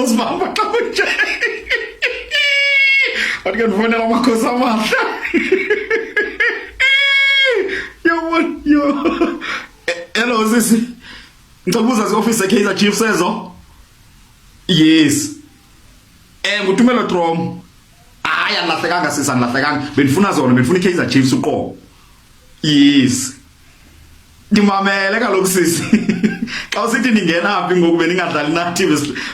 uzibamba xa kunje wathi ke ndifonela amakhosi amahle yo hello sisi ngicela zi-office eKaizer Chiefs ezo yes ngutumelo Trom hayi angilahlekanga sisi angilahlekanga bendifuna zona bendifuna iKaizer Chiefs uqobo yes ndimamele kaloku sisi xa usithi ndingena phi ngoku beningadlali nathi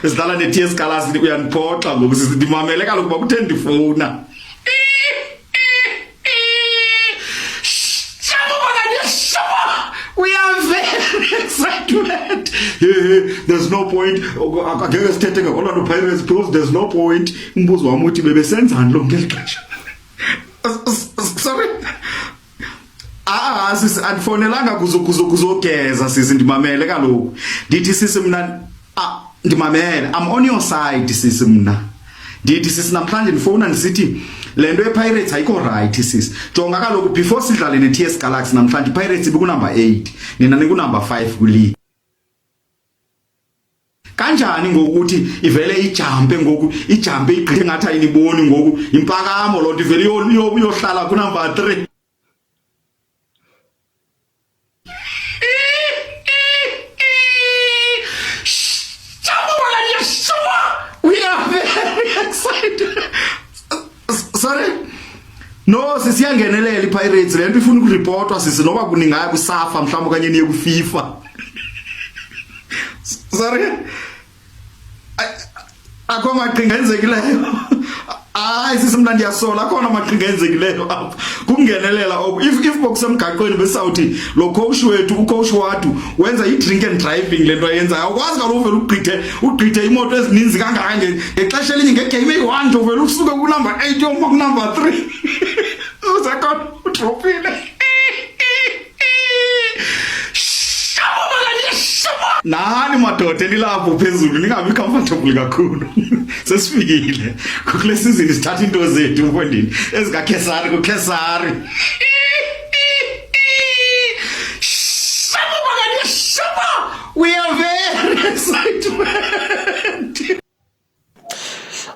besidlala ne-TS Galaxy uyandiphoxa ngoku sisi ndimamele kaloku uba kuthe ndifuna we are very excited. There's no point. Angeke sithethe nge-Orlando Pirates because there's no point. Umbuzo wami uthi bebesenzani lo ngeli xesha. Sorry. Sisi andifonelanga kuzogeza sisi ndimamele kaloku. Ndithi sisi mna ndimamele. I'm on your side sisi mna. Ndithi sisi namhlanje ndifowuna ndisithi le nto yePirates ayikho right sisi. Jonga kaloku before sidlale ne-TS Galaxy namhlanje iPirates ibikunumber 8 nina nikunumber 5 kuleague. Kanjani ngokuthi ivele ijampe ngoku ijampe igqithe ngathi ayiniboni ngoku impakamo lo nto ivele yohlala kunumber 3. We are very excited. Sorry. No, sisiyangenelela iPirates le nto ifuna ukureportwa sisi noba kuningaya kusafa mhlawumbe kanye niye kuFIFA. Sorry. Akho maqhinga enzekileyo. Hayi sisi mna ndiyasola akhona amaqhinga enzekileyo apha. Kungenelela oku if bokusemgaqweni besawuthi lo coach wethu ucoach wathu wenza i-drink and driving le nto ayenza awukwazi kaloku uvele ugqithe imoto ezininzi kangaka ngexesha elinye ngegame eyi-1 nje uvele usuke kunumber 8 yoma kunumber 3 uzakhona udropile nani madoda enilapho phezulu ningabi comfortable kakhulu sesifikile kule sizini sithatha into zethu mfondini ezikaKhesari kuKhesari we are very excited.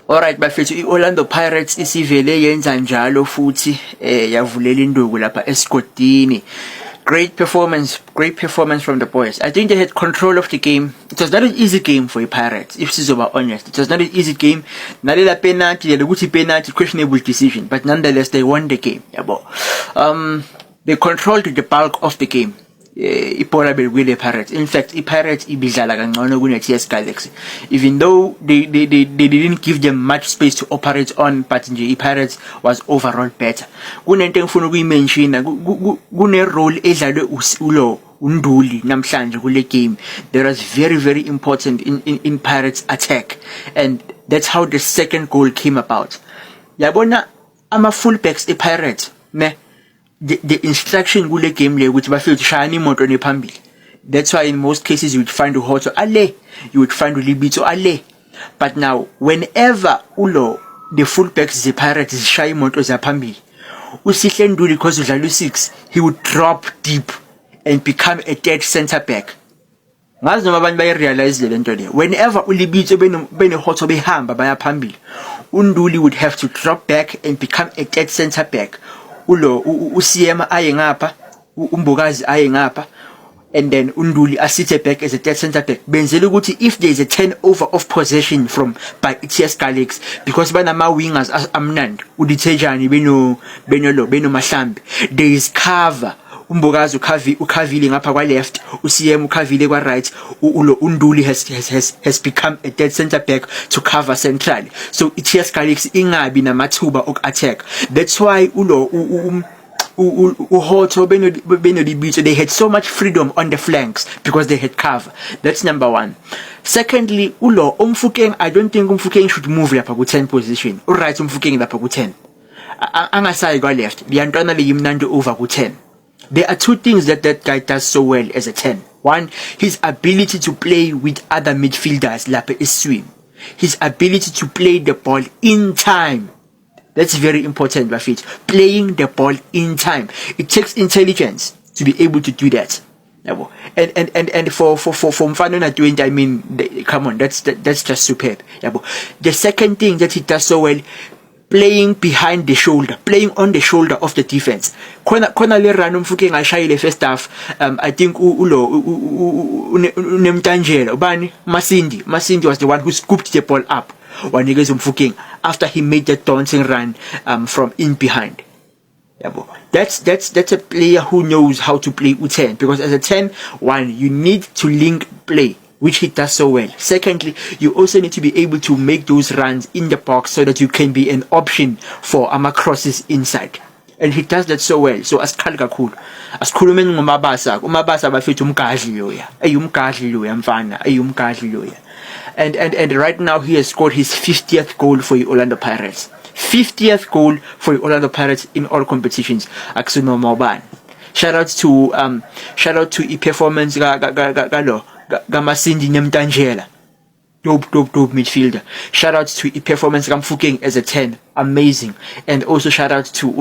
Alright bafethu iOrlando Pirates isivele yenza njalo futhi yavulela induku lapha esigodini. Great performance from the boys. I think they had control of the game. It was not an easy game for the Pirates, if sizoba honest. It was not an easy game. Nalela penalty, penalty, questionable decision, but nonetheless they won the game. They controlled the bulk of the game. Ibhola belwile Pirates. In fact, iPirates ibidlala kangcono kune-TS Galaxy. Even though they didn't give them much space to operate on, but nje iPirates was overall better. Kunento engifuna ukuyimenshina, kune role edlalwe uNduli namhlanje kule game that was very important in Pirates attack, and that's how the second goal came about. Yabona ama fullbacks ePirates the instruction kule game le ukuthi bafike shayani imoto nephambili. That's why in most cases you would find uHotso ale, you would find uLibito ale. But now whenever the fullbacks the Pirates zishaya imoto zaphambili, uSihle Nduli because udlala u6, he would drop deep and become a dead center back. Ngazi noma abantu bayirealize le nto le. Whenever uLibito benoHotso behamba baya phambili, uNduli would have to drop back and become a dead center back. Usiyema aye ngapha, uMbokazi aye ngapha, and then uNduli asithe back as a third center back. Benzela ukuthi if there is a turnover of possession by TS Galaxy, because banama wingers amnandi, uDithejani beno Mahlambi, there is cover. uMbokazi ukhavile ngapha kwa left, uSiyema ukhavile kwa right, uNduli has become a dead center back to cover central. So iTS Galaxy ingabi namathuba ok-attack. That's why uHotso benolibito, they had so much freedom on the flanks because they had cover. That's number one. Secondly, uMfukeng, I don't think uMfukeng should move lapha ku-10 position. Right, uMfukeng lapha ku-10. Angasayi kwa left. Liyantwana leyimnandi over ku-10. There are two things that guy does so well as a 10. One, his ability to play with other midfielders lapha eswim. His ability to play the ball in time. That's very important, Bafit. Playing the ball in time. It takes intelligence to be able to do that. Yabo. And for Mfano 20, I mean, come on, that's just superb. Yabo. The second thing that he does so well, playing behind the shoulder, playing on the shoulder of the defense. Kona le run umfuke ngashayile first half. I think unemtanjela ubani Masindi was the one who scooped the ball up wanikeza umfuking after he made that dancing run from in behind. Yabo. That's a player who knows how to play U10, because as a 10, one, you need to link play, which he does so well. Secondly, you also need to be able to make those runs in the box so that you can be an option for crosses inside. And he does that so well. So asikhali kakhulu. Asikhulume ngomabasa. Umabasa bafethu umgadli loya. Ayumgadli loya mfana. Ayumgadli loya. And right now he has scored his 50th goal for the Orlando Pirates. 50th goal for the Orlando Pirates in all competitions. Akusuno Moban. Shout out to I performance Masindi Nemtanjela. Dope midfielder. Shout out to I performance Mfukeng as a 10. Amazing. And also shout out to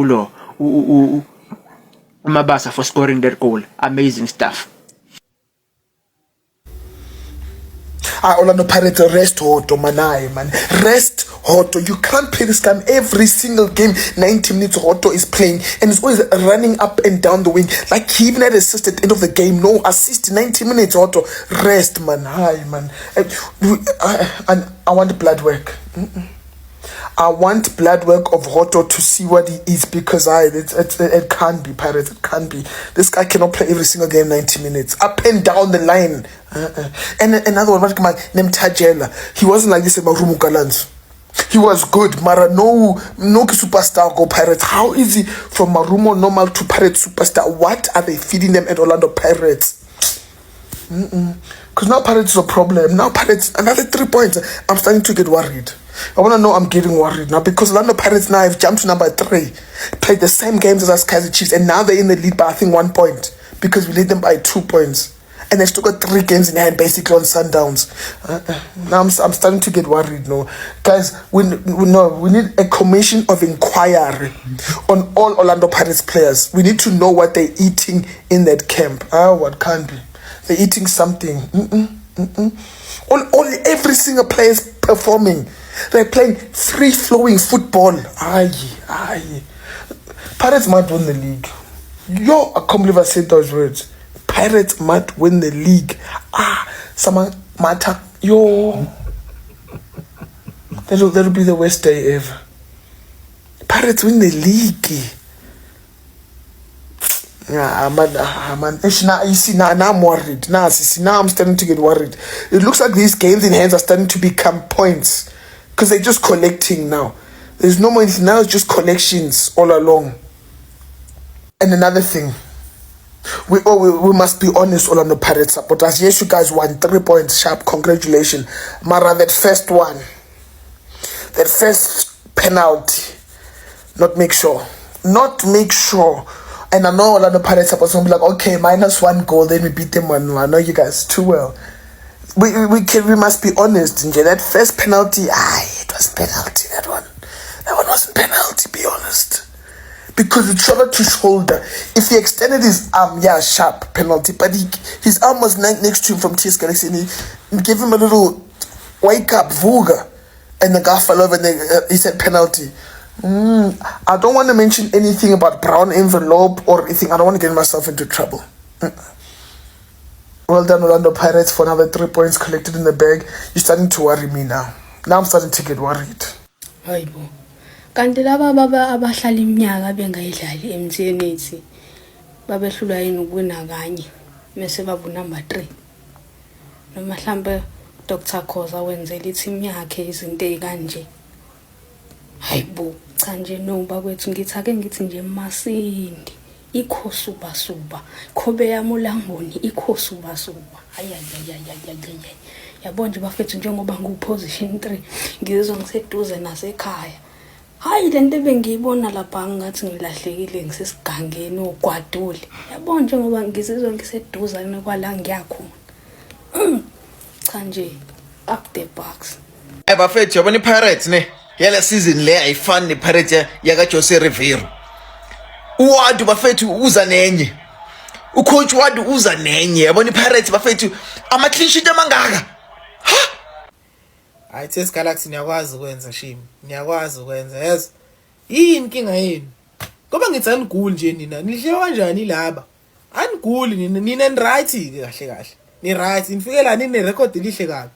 Mabasa for scoring that goal. Amazing stuff. Orlando Pirates, rest Hoto, man. Rest Hoto. You can't play this game every single game. 90 minutes Hoto is playing and he's always running up and down the wing. Like he even had assist at the end of the game. No assist, 90 minutes Hoto. Rest, man. Hi, man. And I want blood work. I want blood work of Hoto to see what he is, because it can't be, Pirates. It can't be. This guy cannot play every single game 90 minutes. Up and down the line. And another one, named Tajela. He wasn't like this in Marumo Galans. He was good. Mara no superstar go Pirates. How is he from Marumo normal to Pirates superstar? What are they feeding them at Orlando Pirates? Because now Pirates is a problem. Now Pirates, another 3 points. I'm starting to get worried. I want to know I'm getting worried now, because Orlando Pirates now have jumped to number 3. Played the same games as us Kaizer Chiefs, and now they're in the lead by I think 1 point, because we lead them by 2 points. And they still got 3 games in hand basically on Sundowns. Now I'm starting to get worried. No, guys, we need a commission of inquiry on all Orlando Pirates players. We need to know what they're eating in that camp. What can't be? They're eating something. Every single player is performing. They're playing free-flowing football. Aye. Pirates might win the league. Yo, I can't believe I said those words. Pirates might win the league. Someone might yo. That'll be the worst day ever. Pirates win the league. Yeah, man. You see, now I'm worried. Now I'm starting to get worried. It looks like these games in hands are starting to become points, because they're just collecting now. There's no more anything. Now it's just collections all along. And another thing, we must be honest, Orlando Pirates supporters. Yes, you guys won 3 points sharp. Congratulations. Mara, that first penalty, not make sure. And I know Orlando Pirates supporters will be like, okay, -1 goal, then we beat them 1-0. I know you guys too well. We must be honest. That first penalty, it was penalty. That one wasn't penalty. Be honest, because it's shoulder to shoulder. If he extended his arm, sharp penalty. But his arm was next to him from TS Galaxy, and he gave him a little wake up, Vuga, and the guy fell over, and he said penalty. I don't want to mention anything about brown envelope or anything. I don't want to get myself into trouble. Well done, Orlando Pirates, for another 3 points collected in the bag. You're starting to worry me now. Now I'm starting to get worried. Hayibo. Kanti laba abahlala iminyaka bengayidlali eMTN babehlulwa yini ukuwina kanye mase babu number 3. Noma mhlambe Dr. Khoza wenzela i-team yakhe izinto ezikanje. Hayibo, cha nje no bakwethu ngithi nje Masindi ikhosuba khobe yamulangoni ikhosuba yabo nje bafethu njengoba ngiposition 3 ngizizwa ngiseduze nasekhaya. Hayi lento ebengiyibona lapha ngathi ngilahlekile ngisesigangeni ogwadule. Yabo njengoba ngizizwa ngiseduze kwala ngiyakhona. Cha nje up the box. Bafethu yabona iPirates ne yala season le ayifani nePirates yaka Jose Rivero. Uwadu bafethu uza nenye. ucoach wadu uza nenye yabona iPirates bafethu ama clean sheet amangaka. Hayi Test Galaxy niyakwazi ukwenza shimi. Niyakwazi ukwenza yes. Yini inkinga yenu? Ngoba ngithi aniguli nje nina. Nidliwa kanjani laba? Aniguli nina right kahle kahle. Ni right nifikela nini record lihle kabi.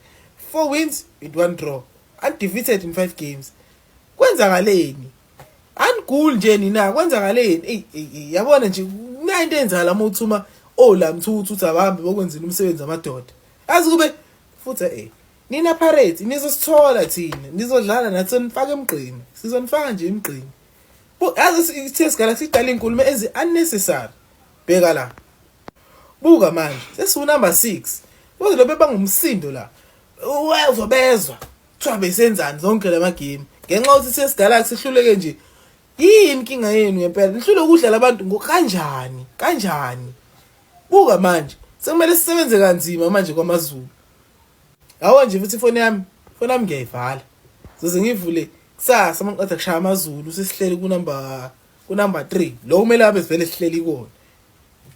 4 wins with 1 draw. Undefeated in 5 games. Kwenzakaleni? Aniguli nje nina kwenzakaleni? Yabona nje into enzala uma uthuma la mthuthu uthi abahambe bokwenzela umsebenzi amadoda. Yazi kube futhi nina Pirates nizosithola thina nizodlala nathi nifake emgqini sizonifaka nje emgqini yazi iTS Galaxy idala inkulumo ezi unnecessary bheka la buka manje sesiwu number 6 kuze lo bebangumsindo la uzobezwa kuthiwa besenzani zonke lama game ngenxa yokuthi iTS Galaxy ihluleke nje yini inkinga yenu ngempela nihlule ukudlala abantu kanjani buka manje sekumele sisebenze kanzima manje kwaMaZulu. Awu nje futhi ifoni yami ngiyayivala. Size ngivule kusasa mangiqeda kushaya amaZulu sesihleli ku number 3. Lo kumele abe sivele sihleli kuona.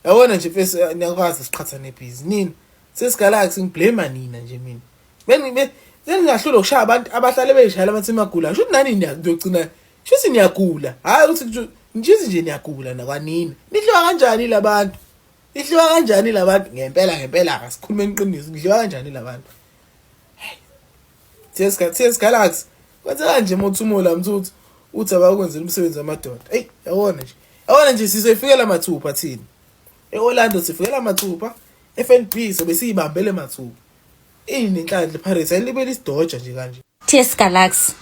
Yabona nje mfethu niyakwazi siqhathane busy. Nini sesigalaxy ngiblame nina nje mina. Sengingahlula ukushaya abantu abahlale beyishayela amathi magula. Sho nani niyagcina. Sho niyagula. Hayi ukuthi nje niyagula nakwanini. Nidliwa kanjani labantu? Nidliwa kanjani labantu? Ngempela asikhulume iqiniso. Nidliwa kanjani labantu? TS Galaxy kwenza kanje mothumula mthuthu uthi abakwenzela umsebenzi wamadoda. Yabona nje sizoyifikela mathupha thina. eOrlando sifikela mathupha. FNB sobe siyibambele mathupha. Nenhlanhla Pirates ayilibele isidoja nje kanje. TS Galaxy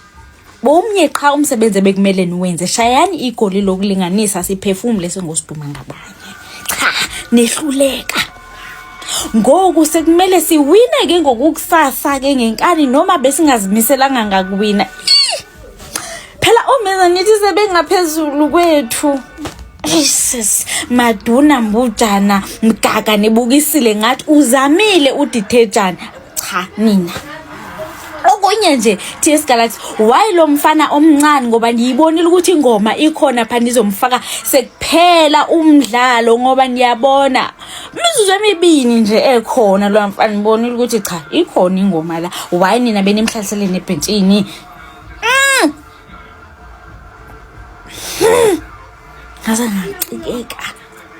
bomnye qha umsebenzi bekumele niwenze shayani igoli lokulinganisa siphefumule sengosipuma ngabanye. Cha nehluleka. Ngoku sekumele siwine ke ngokukusasa ke ngenkani noma besingazimiselanga ngakuwina. Phela omeza nithi sebengaphezulu kwethu. Jesus Maduna Mbujana Mgaga nebukisile ngathi uzamile udithejana. Cha nina. Okunye nje TS Galaxy why lo mfana omncane ngoba ngiyibonile ukuthi ingoma ikhona pha nizomfaka sekuphela umdlalo ngoba ngiyabona imizuzu emibini nje ekhona lo mfana ngibonile ukuthi cha ikhona ingoma la why nina benimhlaselene ebhentshini ngicikeka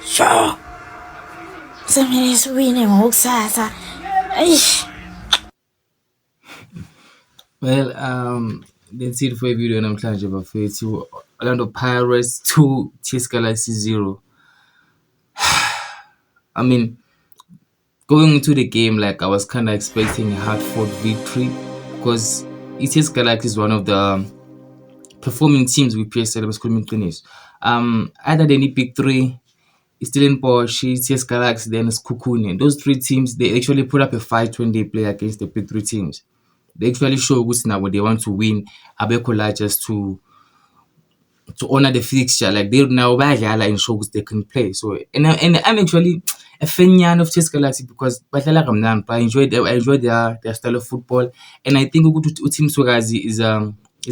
sho semele siwine ngokusasa eish. Well, that's it for a video namhlanje bafethu. Orlando Pirates 2, TS Galaxy 0. I mean, going into the game, like I was kind of expecting a hard-fought victory because TS Galaxy is one of the performing teams with PSL was finished. Other than the big three, Stellenbosch, TS Galaxy, then Sekhukhune. Those 3 teams, they actually put up a fight when they play against the big 3 teams. They actually show now when they want to win Abekola just to honor the fixture. Like they now and show they can play. So and I'm actually a fan of TS Galaxy because I enjoy their style of football, and I think Utim Sugazi is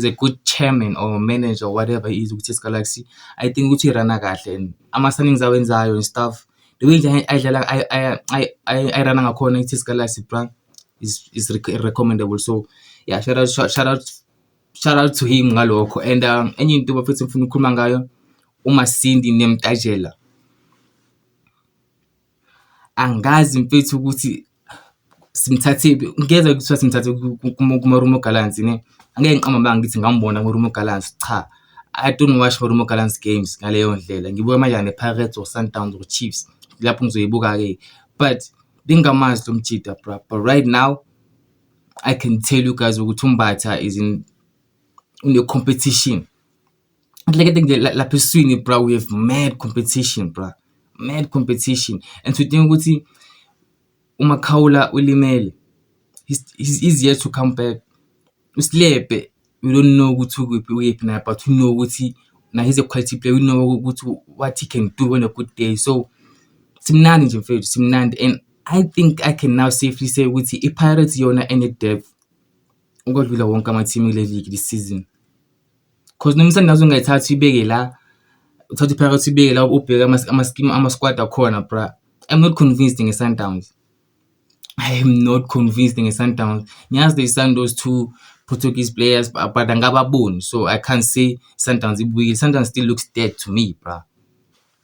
a good chairman or manager or whatever he is with TS Galaxy. I think Uti Ranagash and Amasaning Zawenzayo and stuff. The way I run a corner TS Galaxy plan is recommendable. So yeah, shout out to him ngalokho. And enye into bafethu ngifuna ukukhuluma ngayo uMasindi nemtajela. Angazi mfethu ukuthi simthathe ngeza ukuthi simthathe kuMarumo Gallants ne. Angeke ngiqamba manga ngithi ngambona kuMarumo Gallants cha. I don't watch Marumo Gallants games ngaleyo ndlela. Ngibuka manje nePirates or Sundowns or Chiefs. Lapho ngizoyibuka ke. But Dingamazi lo mchita bro. But right now I can tell you guys ukuthi Mbatha is in the competition. Like I think la pursuing bro, we have mad competition, bro. Mad competition. And to think ukuthi uMakhawula ulimele. He's easier to come back. Usilepe, we don't know ukuthi now, but we know ukuthi now he's a quality player. We know what he can do on a good day. So simnandi nje mfethu, simnandi. And I think I can now safely say ukuthi iPirates yona any depth ukodlula wonke ama team kule league this season. Because nomsana nazo ngayithatha ibeke la uthatha iPirates ubeke la ubheke ama-squad akhona bra. I'm not convinced nge-Sundowns. I am not convinced nge-Sundowns. Ngiyazi they signed those 2 Portuguese players but angababoni, so I can't say Sundowns ibuyile. Sundowns still looks dead to me, bra.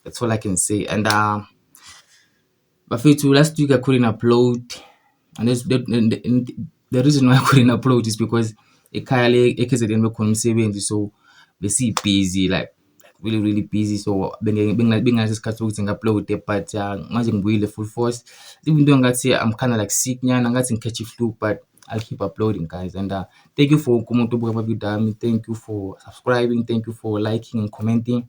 That's all I can say. And bafethu, last week I couldn't upload, and the reason why I couldn't upload is because ekhaya eKZN bekhona umsebenzi, so busy, like really busy, so bengathi isikhathi ukuthi ngi-upload, but manje ngibuyile full force, even though ngathi I'm kind of like sick nyana, ngathi ngicatch flu, but I'll keep uploading, guys. And thank you for umuntu obuka ama-video ami, thank you for subscribing, thank you for liking and commenting.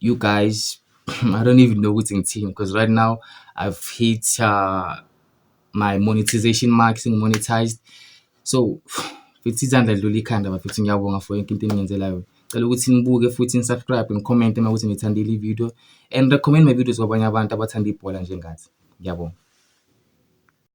You guys, I don't even know what's in team, because right now I've hit my monetization mark, monetized. So futhi izandla dlula ikhanda bafethu, ngiyabonga for yonke into engiyenzelayo. Cela ukuthi nibuke futhi nisubscribe and comment uma ukuthi nithandile i-video, and recommend my videos kwabanye abantu abathanda ibhola njengathi. Ngiyabonga.